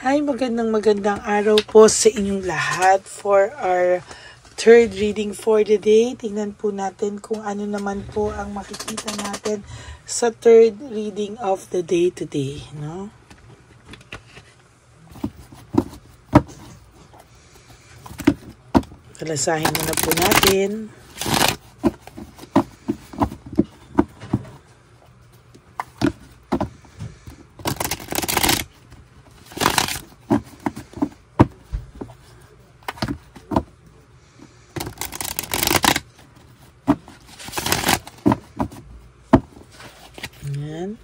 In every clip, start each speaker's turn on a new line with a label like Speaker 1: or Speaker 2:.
Speaker 1: Hi, magandang araw po sa inyong lahat for our third reading for the day. Tingnan po natin kung ano naman po ang makikita natin sa third reading of the day today, no? Palasahin na po natin. Ayan.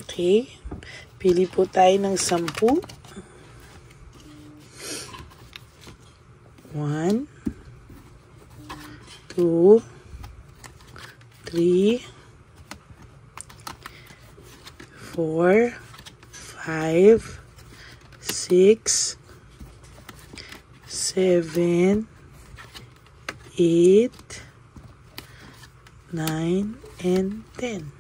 Speaker 1: Okay. Pili po tayo ng 10. 1, 2, 3, 4, 5, 6, 7, 8, 9, and 10.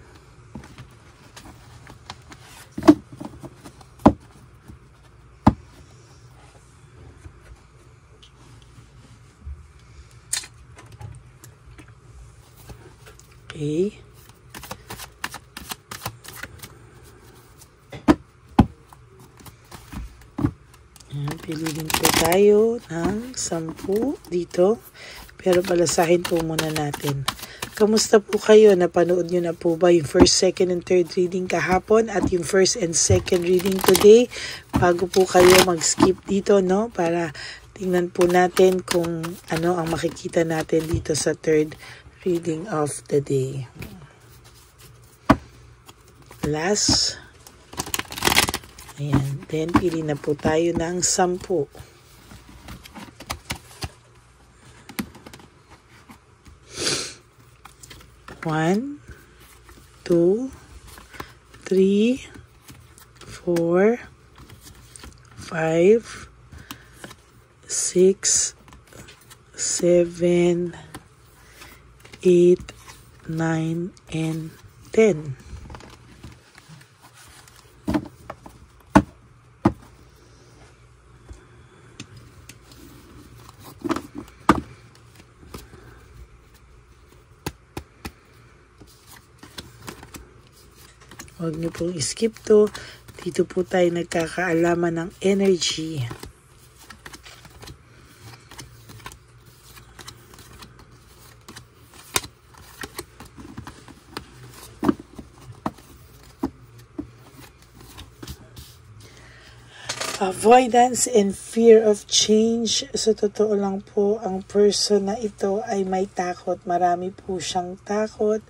Speaker 1: Okay. Ayan, pili din po tayo ng 10 dito. Pero balasahin po muna natin. Kamusta po kayo? Napanood nyo na po ba yung first, second, and third reading kahapon at yung first and second reading today? Bago po kayo mag-skip dito, no? Para tingnan po natin kung ano ang makikita natin dito sa third reading of the day. Last. Ayan. Then, pili na po tayo ng 10. 1, 2, 3, 4, 5, 6, 7, 8, 9, and 10. Huwag niyo pong skip to. Dito po tayo nagkakaalaman ng energy. Avoidance and fear of change. Sa totoo lang po, ang person na ito ay may takot. Marami po siyang takot.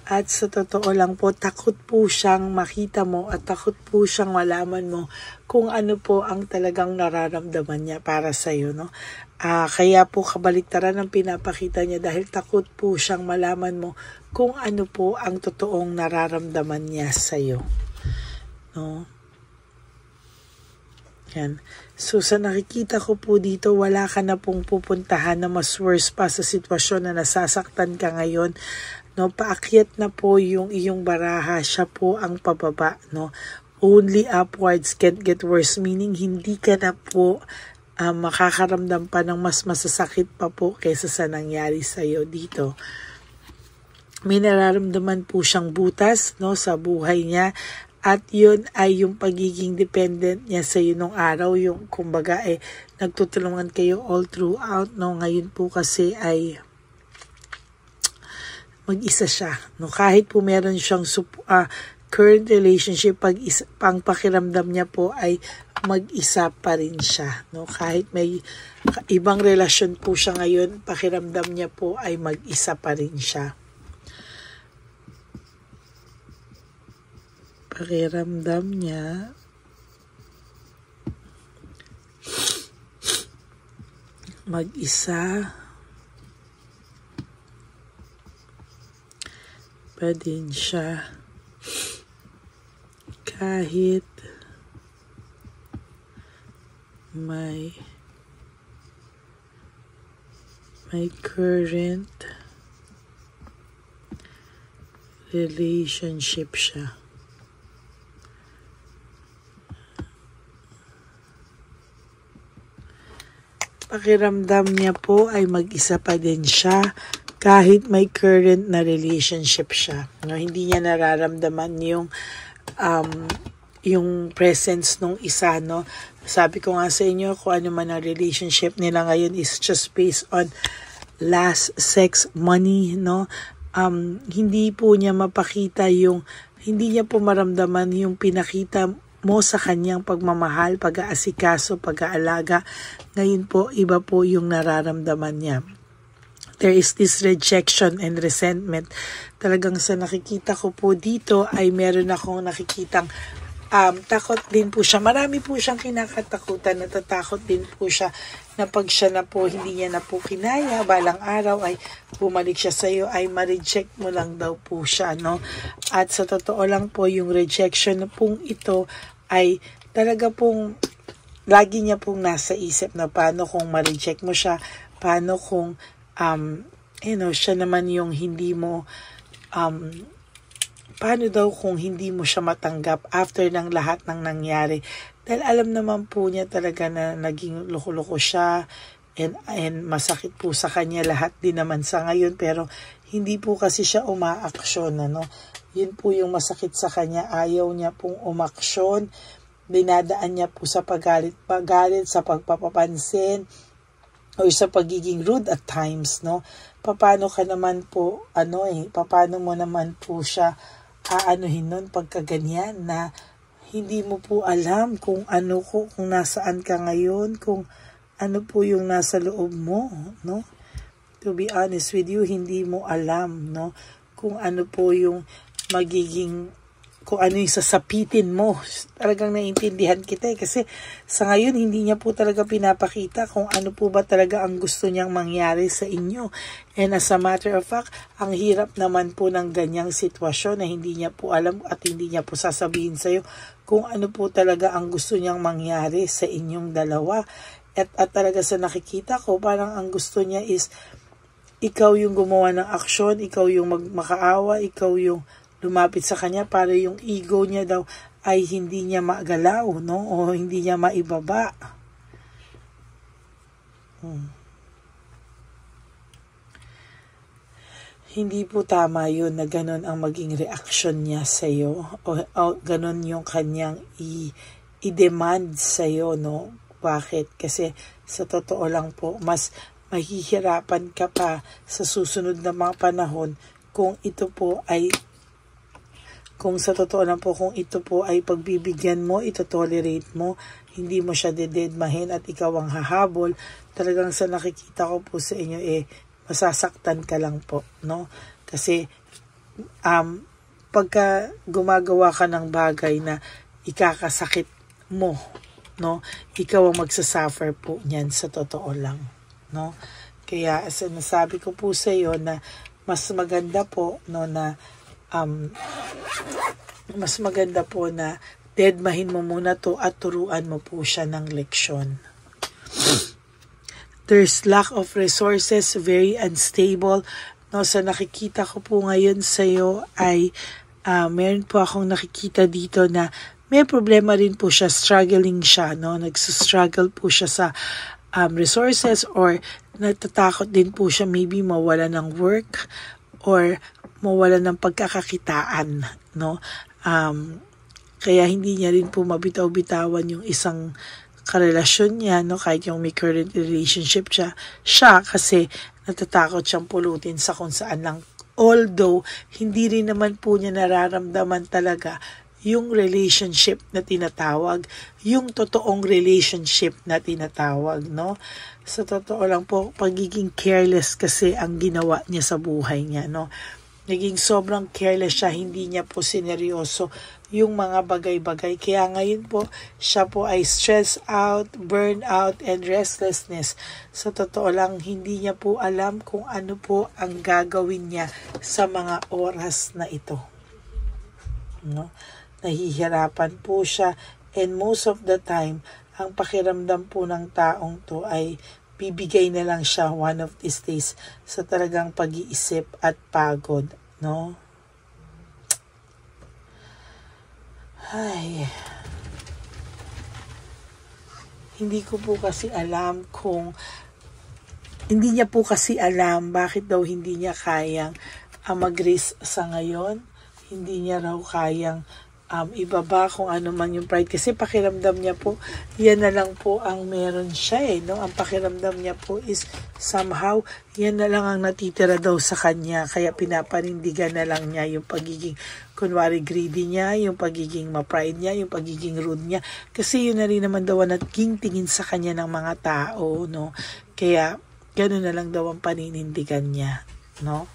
Speaker 1: At sa totoo lang po, takot po siyang makita mo at takot po siyang malaman mo kung ano po ang talagang nararamdaman niya para sa iyo, no? Kaya po kabaliktaran ang pinapakita niya dahil takot po siyang malaman mo kung ano po ang totoong nararamdaman niya sa iyo, no? Yan. So sa nakikita ko po dito, wala ka na pong pupuntahan na mas worse pa sa sitwasyon na nasasaktan ka ngayon. No, paakyat na po yung iyong baraha, siya po ang pababa, no? Only upwards, can't get worse, meaning hindi ka na po makakaramdam pa ng mas masasakit pa po kaysa sa nangyari sa iyo dito. May nararamdaman po siyang butas, no, sa buhay niya. At yun ay yung pagiging dependent niya sa iyo nung araw, yung kumbaga nagtutulungan kayo all throughout, no? Ngayon po kasi ay mag-isa siya, no? Kahit po meron siyang current relationship, pang pakiramdam niya po ay mag-isa pa rin siya, no? Kahit may ibang relasyon po siya ngayon, pakiramdam niya po ay mag-isa pa rin siya. Pakiramdam niya mag-isa pa din siya. Kahit may current relationship siya. Pakiramdam niya po ay mag-isa pa din siya kahit may current na relationship siya. No, hindi niya nararamdaman yung presence nung isa, no. Sabi ko nga sa inyo, kung ano man ang relationship nila ngayon is just based on last sex, money, no. Hindi po niya mapakita hindi niya po maramdaman yung pinakita mo sa kanyang pagmamahal, pag-aasikaso, pag-aalaga. Ngayon po, iba po yung nararamdaman niya. There is this rejection and resentment. Talagang sa nakikita ko po dito ay meron akong nakikitang takot din po siya. Marami po siyang kinakatakutan. Natatakot din po siya na pag siya na po, hindi niya na po kinaya, balang araw ay bumalik siya sa iyo, ay ma-reject mo lang daw po siya, no? At sa totoo lang po, yung rejection na pong ito ay talaga pong lagi niya pong nasa isip na paano kung ma-reject mo siya, paano kung siya naman yung hindi mo paano daw kung hindi mo siya matanggap after ng lahat ng nangyari. Dahil alam naman po niya talaga na naging loko-loko siya and masakit po sa kanya lahat din naman sa ngayon, pero hindi po kasi siya umaaksyon, ano. Yun po yung masakit sa kanya, ayaw niya pong umaksyon, dinadaan niya po sa pagalit, sa pagpapapansin, o sa pagiging rude at times, no. Paano ka naman po, paano mo naman po siya aanuhin nun pagkaganyan na hindi mo po alam kung kung nasaan ka ngayon, kung ano po yung nasa loob mo, no? To be honest with you, hindi mo alam, no? Kung ano po yung kung ano yung sasapitin mo. Talagang naiintindihan kita kasi sa ngayon hindi niya po talaga pinapakita kung ano po ba talaga ang gusto niyang mangyari sa inyo. And as a matter of fact, ang hirap naman po ng ganyang sitwasyon na hindi niya po alam at hindi niya po sasabihin sa iyo kung ano po talaga ang gusto niyang mangyari sa inyong dalawa. At talaga sa nakikita ko, parang ang gusto niya is ikaw yung gumawa ng aksyon, ikaw yung makaawa, ikaw yung lumapit sa kanya para yung ego niya daw ay hindi niya magalaw, no? O hindi niya maibaba. Hindi po tama yun na ganun ang maging reaksyon niya sa iyo o ganun yung kanyang i-demand sa iyo, no? Bakit? Kasi sa totoo lang po, mas mahihirapan ka pa sa susunod na mga panahon kung ito po ay pagbibigyan mo, ito tolerate mo, hindi mo siya dededmahin at ikaw ang hahabol, talagang sa nakikita ko po sa inyo masasaktan ka lang po, no? Kasi pagka gumagawa ka ng bagay na ikakasakit mo, no? Ikaw ang magsasuffer po niyan sa totoo lang, no? Kaya sinasabi ko po sa iyo na mas maganda po, no, na mas maganda po na dedmahin mo muna to at turuan mo po siya ng leksyon. There's lack of resources, very unstable. No, sa nakikita ko po ngayon sa iyo ay meron po akong nakikita dito na may problema rin po siya, struggling siya, no? Nagsustruggle po siya sa resources or natatakot din po siya maybe mawala ng work or mawala ng pagkakakitaan, no? Kaya hindi niya rin po mabitaw-bitawan yung isang karelasyon niya, no? Kahit yung may current relationship siya kasi natatakot siyang pulutin sa kung saan lang. Although, hindi rin naman po niya nararamdaman talaga yung relationship na tinatawag, yung totoong relationship na tinatawag, no? Sa totoo lang po, pagiging careless kasi ang ginawa niya sa buhay niya, no? naging sobrang careless siya, hindi niya po sineryoso yung mga bagay-bagay. Kaya ngayon po, siya po ay stressed out, burnout, and restlessness. Sa totoo lang, hindi niya po alam kung ano po ang gagawin niya sa mga oras na ito. No? Nahihirapan po siya, and most of the time, ang pakiramdam po ng taong to ay bibigay na lang siya one of these days sa talagang pag-iisip at pagod, no? Ay, hindi niya po kasi alam bakit daw hindi niya kayang mag-risk sa ngayon. Hindi niya raw kayang ibaba kung ano man yung pride. Kasi pakiramdam niya po, yan na lang po ang meron siya no? Ang pakiramdam niya po is somehow, yan na lang ang natitira daw sa kanya. Kaya pinapanindigan na lang niya yung pagiging, kunwari greedy niya, yung pagiging ma-pride niya, yung pagiging rude niya. Kasi yun na rin naman daw ang naging tingin sa kanya ng mga tao, no? Kaya, gano'n na lang daw ang paninindigan niya, no?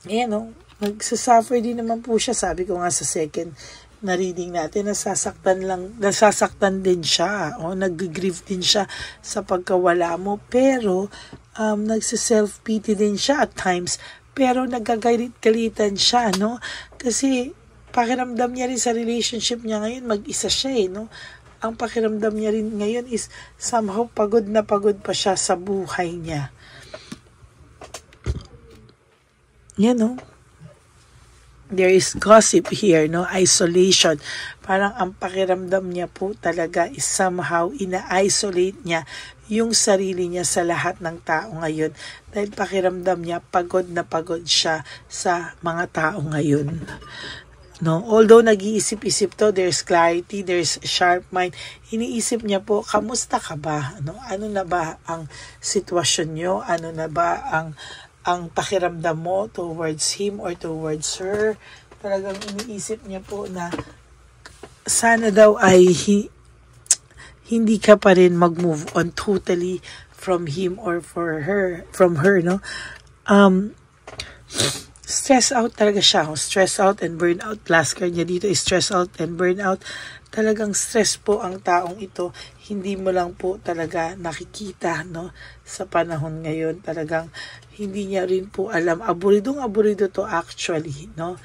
Speaker 1: Ayan, no? Nagsasuffer din naman po siya. Sabi ko nga sa second na reading natin, nasasaktan din siya. Nag-grieve din siya sa pagkawala mo. Pero, nagsiself-pity din siya at times. Pero nagagalit-galitan siya, no? Kasi, pakiramdam niya rin sa relationship niya ngayon, mag-isa siya, no? Ang pakiramdam niya rin ngayon is somehow pagod na pagod pa siya sa buhay niya. Yan, no? There is gossip here, no? Isolation. Parang ang pakiramdam niya po talaga is somehow ina-isolate niya yung sarili niya sa lahat ng tao ngayon. Dahil pakiramdam niya pagod na pagod siya sa mga tao ngayon. No? Although nag-iisip-isip to, there's clarity, there's sharp mind. Iniisip niya po, kamusta ka ba? No? Ano na ba ang sitwasyon niyo? Ano na ba ang pakiramdam mo towards him or towards her? Talagang iniisip niya po na sana daw ay hindi ka pa rin mag-move on totally from him or from her, no? Stress out talaga siya. Stress out and burnout. Last card niya dito is stress out and burnout. Talagang stress po ang taong ito. Hindi mo lang po talaga nakikita, no? Sa panahon ngayon, talagang hindi niya rin po alam. Aburido to actually, no?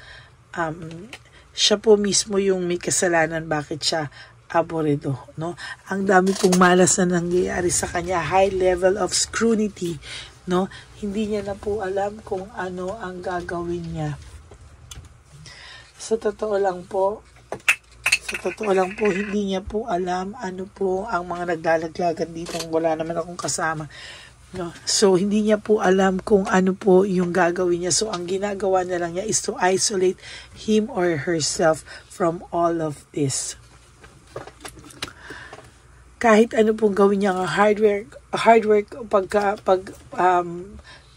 Speaker 1: Siya po mismo yung may kasalanan bakit siya aburido, no? Ang dami pong malas na nangyayari sa kanya. High level of scrutiny, no? Hindi niya na po alam kung ano ang gagawin niya. Sa totoo lang po, hindi niya po alam ano po ang mga naglalaglagan dito. Wala naman akong kasama. No? So, hindi niya po alam kung ano po yung gagawin niya. So, ang ginagawa na lang niya is to isolate him or herself from all of this. Kahit ano pong gawin niya, hard work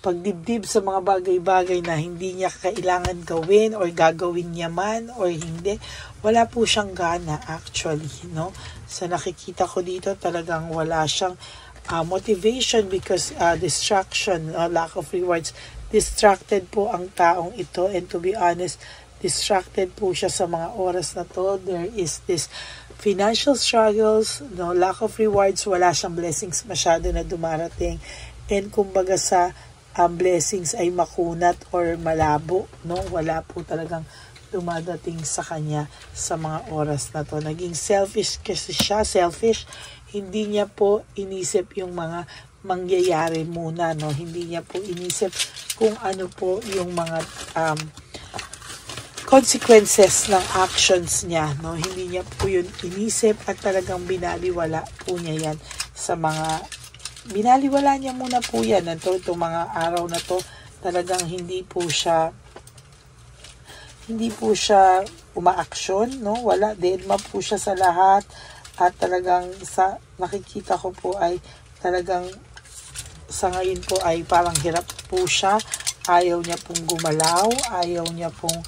Speaker 1: pagdibdib sa mga bagay-bagay na hindi niya kailangan gawin or gagawin niya man or hindi, wala po siyang gana actually, no? Sa nakikita ko dito, talagang wala siyang motivation because distraction, lack of rewards. Distracted po ang taong ito, and to be honest, distracted po siya sa mga oras na to. There is this financial struggles, no, lack of rewards, wala siyang blessings masyado na dumarating, and kumbaga sa blessings ay makunat or malabo, no, wala po talagang dumadating sa kanya sa mga oras na to. Naging selfish kasi siya, hindi niya po inisip yung mga mangyayari muna, no, hindi niya po inisip kung ano po yung mga consequences ng actions niya, no? Hindi niya po yun inisip at talagang binaliwala po niya yan sa mga, binaliwala niya muna po yan. Itong mga araw na to, talagang hindi po siya umaaksyon, no? Wala, deadma po siya sa lahat at talagang sa nakikita ko po ay talagang sa ngayon po ay parang hirap po siya. Ayaw niya pong gumalaw, ayaw niya pong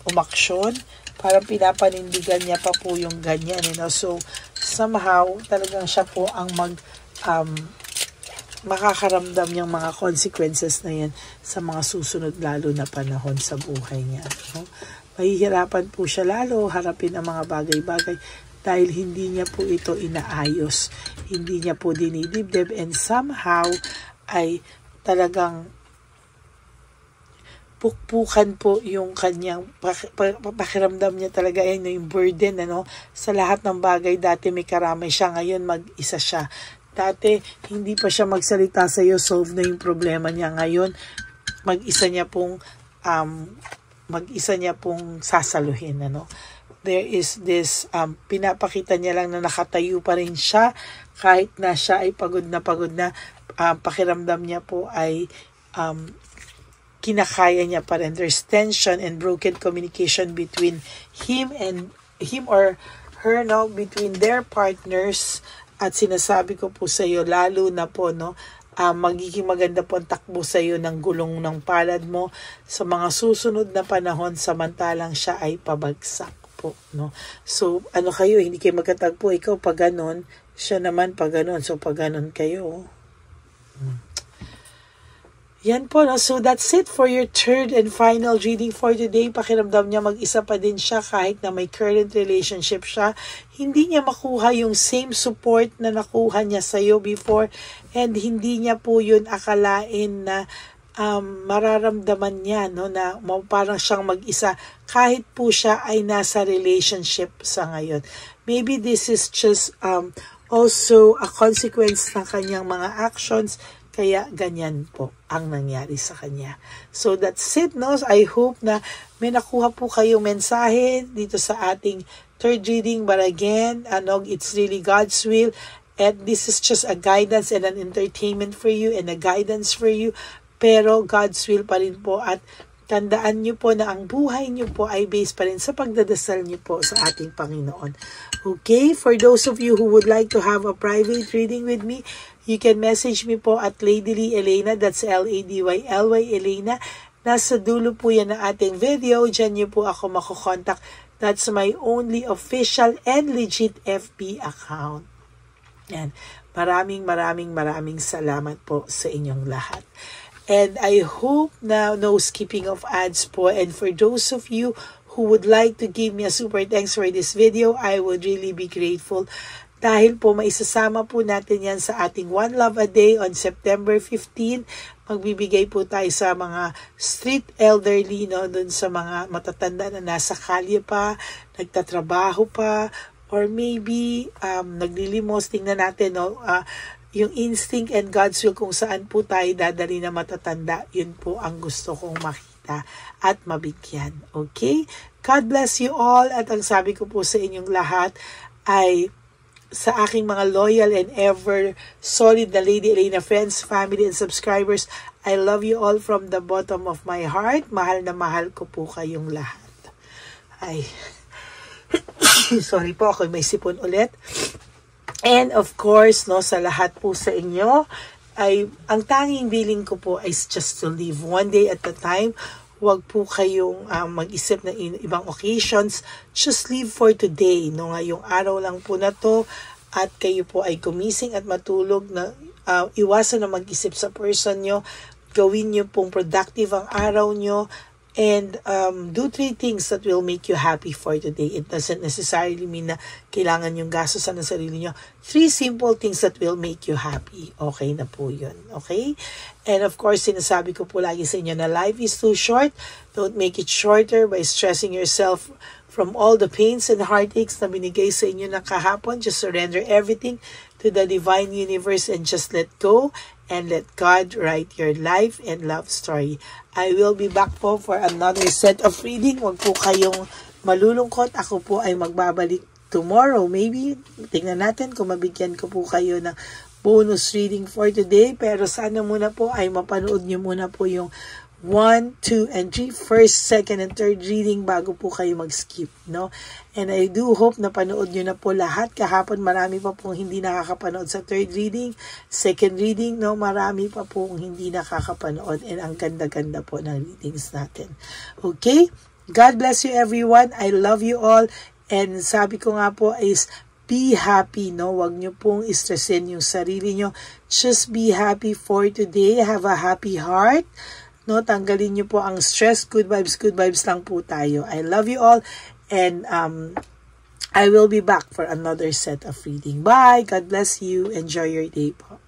Speaker 1: umaksyon, parang pinapanindigan niya pa po yung ganyan, you know? So somehow talagang siya po ang makakaramdam niyang mga consequences na yan sa mga susunod lalo na panahon sa buhay niya. No? Mahihirapan po siya lalo harapin ang mga bagay-bagay dahil hindi niya po ito inaayos. Hindi niya po dinidibdib and somehow ay talagang pukpukan po yung kanyang pakiramdam niya talaga yung burden sa lahat ng bagay. Dati may karamay siya, ngayon mag-isa siya. Dati hindi pa siya magsalita sa iyo, solve na yung problema niya. Ngayon mag-isa niya pong sasaluhin. There is this pinapakita niya lang na nakatayo pa rin siya kahit na siya ay pagod na pakiramdam niya po ay kinakaya niya pa rin. There's tension and broken communication between him or her, between their partners. At sinasabi ko po sa iyo, lalo na po, magiging maganda po ang takbo sa iyo ng gulong ng palad mo sa mga susunod na panahon samantalang siya ay pabagsak po. So, kayo, hindi kayo magkatagpo. Ikaw pag ganon, siya naman pag ganon. So, pag ganon kayo. Yan po, So, that's it for your third and final reading for today. Pakiramdam niya mag-isa pa din siya kahit na may current relationship siya. Hindi niya makuha yung same support na nakuha niya sa'yo before and hindi niya po yun akalain na mararamdaman niya, na parang siyang mag-isa kahit po siya ay nasa relationship sa ngayon. Maybe this is just also a consequence ng kanyang mga actions. Kaya ganyan po ang nangyari sa kanya. So that's it, I hope na may nakuha po kayong mensahe dito sa ating third reading. But again, it's really God's will. And this is just a guidance and an entertainment for you and a guidance for you. Pero God's will pa rin po. At tandaan nyo po na ang buhay nyo po ay based pa rin sa pagdadasal nyo po sa ating Panginoon. Okay, for those of you who would like to have a private reading with me, you can message me po at Ladyly Elena, that's Ladyly Elena. Nasa dulo po yan ng ating video, dyan nyo po ako makukontak. That's my only official and legit FB account. Yan. Maraming salamat po sa inyong lahat. And I hope na no skipping of ads po. And for those of you who would like to give me a super thanks for this video, I would really be grateful. Dahil po maisasama po natin yan sa ating One Love a Day on September 15. Magbibigay po tayo sa mga street elderly, dun sa mga matatanda na nasa kalye pa, nagtatrabaho pa, or maybe naglilimos. Tingnan natin, yung instinct and God's will kung saan po tayo dadali na matatanda. Yun po ang gusto kong makita at mabigyan. Okay? God bless you all. At ang sabi ko po sa inyong lahat ay sa aking mga loyal and ever solid na Lady Elena friends, family, and subscribers, I love you all from the bottom of my heart. Mahal na mahal ko po kayong lahat. Ay, sorry po, ako may sipon ulit. And of course, sa lahat po sa inyo, ay ang tanging bilin ko po is just to live one day at a time. Huwag po kayong mag-isip na ibang occasions. Just live for today. Ngayong araw lang po na to at kayo po ay gumising at matulog na iwasan na mag-isip sa person nyo. Gawin nyo pong productive ang araw nyo. And do 3 things that will make you happy for today. It doesn't necessarily mean na kailangan yung gastusan ng sarili nyo. 3 simple things that will make you happy. Okay na po yun. Okay? And of course, sinasabi ko po lagi sa inyo na life is too short. Don't make it shorter by stressing yourself from all the pains and heartaches na binigay sa inyo ng kahapon. Just surrender everything to the divine universe and just let go. And let God write your life and love story. I will be back po for another set of reading. Huwag po kayong malulungkot. Ako po ay magbabalik tomorrow. Maybe, tingnan natin kung mabigyan ko po kayo ng bonus reading for today. Pero sana muna po ay mapanood nyo muna po yung 1, 2, and 3, first, second, and third reading bago po kayo mag-skip, And I do hope na panood nyo na po lahat. Kahapon marami pa pong hindi nakakapanood sa third reading, second reading, marami pa pong hindi nakakapanood. And ang ganda-ganda po ng readings natin. Okay? God bless you everyone. I love you all. And sabi ko nga po is, be happy, no? Huwag nyo pong istressin yung sarili nyo. Just be happy for today. Have a happy heart. No, tanggalin nyo po ang stress. Good vibes lang po tayo. I love you all. And I will be back for another set of reading. Bye! God bless you. Enjoy your day po.